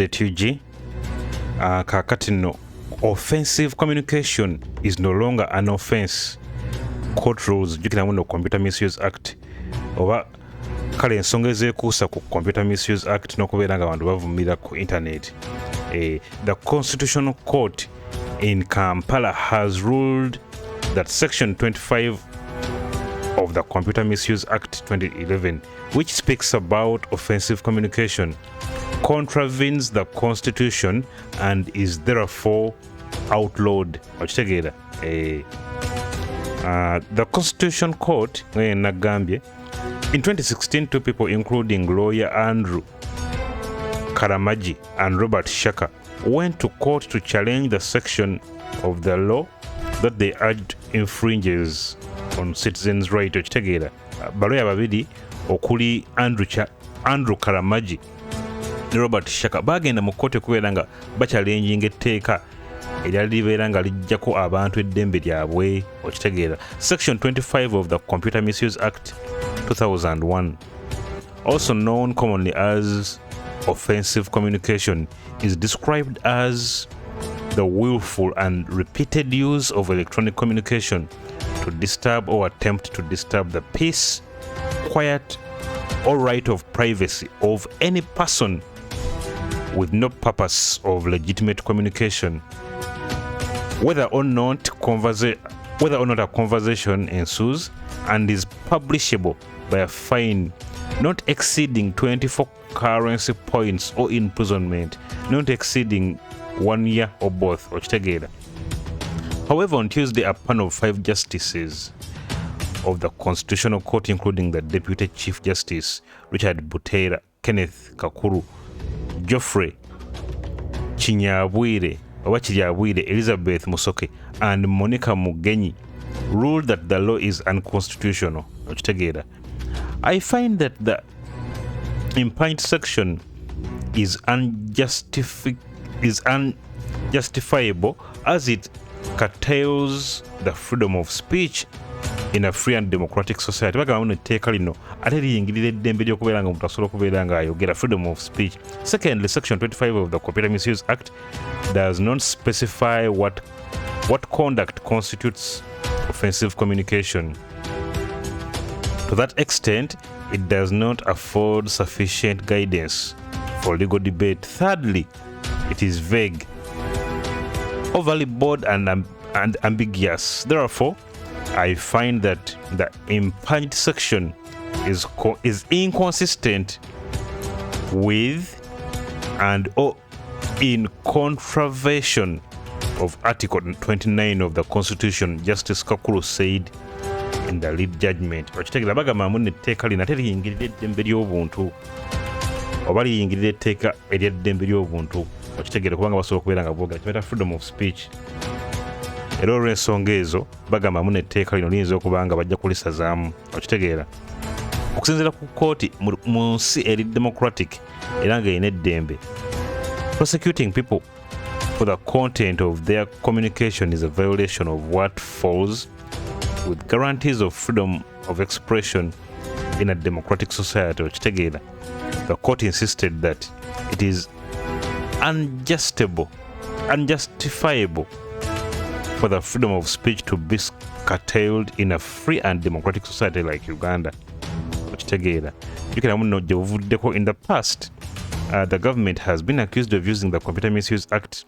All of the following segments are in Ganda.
update UG. Kakati no offensive communication is no longer an offense. Court rules jukira muno Computer Misuse Act oba kale ensonga ezekuusa ku Computer Misuse Act n'okubeera nga abantu bavumira ku internet. The Constitutional Court in Kampala has ruled that Section 25 of the Computer Misuse Act 2011, which speaks about offensive communication, contravenes the Constitution and is therefore outlawed. The Constitution Court in Nagambye, in 2016, two people, including lawyer Andrew Karamaji and Robert Shaka, went to court to challenge the section of the law that they urged infringes on citizens' right. Baloya babiri okuli Andrew Karamaji ne Robert Shaka bagenda mu kkooti okubeera nga bachalenging etteeka eryali libeera nga lijjako abantu eddembe lyabwe. Okitegeera Section 25 of the Computer Misuse Act 2001, also known commonly as offensive communication, is described as the willful and repeated use of electronic communication to disturb or attempt to disturb the peace, quiet, or right of privacy of any person with no purpose of legitimate communication, whether or not a conversation ensues and is publishable by a fine not exceeding 24 currency points or imprisonment not exceeding 1 year or both. However, on Tuesday, a panel of 5 justices of the Constitutional Court, including the Deputy Chief Justice Richard Butera, Kenneth Kakuru, Geoffrey Chinyabwire, Elizabeth Musoke, and Monica Mugenyi, ruled that the law is unconstitutional. I find that the impugned section is unjustifiable as it curtails the freedom of speech in a free and democratic society. Freedom of speech. Secondly, Section 25 of the Computer Misuse Act does not specify what conduct constitutes offensive communication. To that extent, it does not afford sufficient guidance for legal debate. Thirdly, it is vague, overly broad and ambiguous. Therefore, I find that the impugned section is inconsistent with and or in contravention of Article 29 of the Constitution, Justice Kakuru said in the lead judgment. Okitegera bagamba mu etteeka lino ate liyingirira eddembe ly'obuntu oba liyingirira etteeka ery'eddembe ly'obuntu. Okitegere kubanga basobola okubeera nga boogera kimeta freedom of speech. Era olw'ensonga ezo bagamba mu etteeka lino liyinza okuba nga bajja kulisazaamu. Okitegeera okusinziira ku kkooti mu nsi eri democratic era nga erina eddembe, prosecuting people for the content of their communication is a violation of what falls with guarantees of freedom of expression in a democratic society. The court insisted that it is unjustifiable for the freedom of speech to be curtailed in a free and democratic society like Uganda. In the past, the government has been accused of using the Computer Misuse Act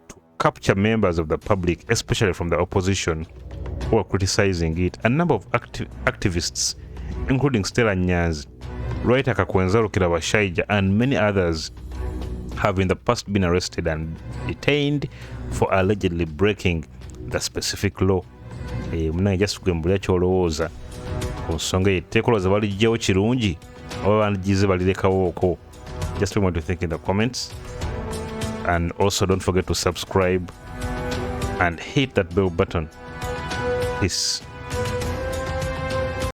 to capture members of the public, especially from the opposition, who are criticizing it. A number of activists, including Stella Nyanzi, writer Kakwenzaro Kirabashaija, and many others, have in the past been arrested and detained for allegedly breaking the specific law. Just want to think in the comments, and also don't forget to subscribe and hit that bell button. Peace.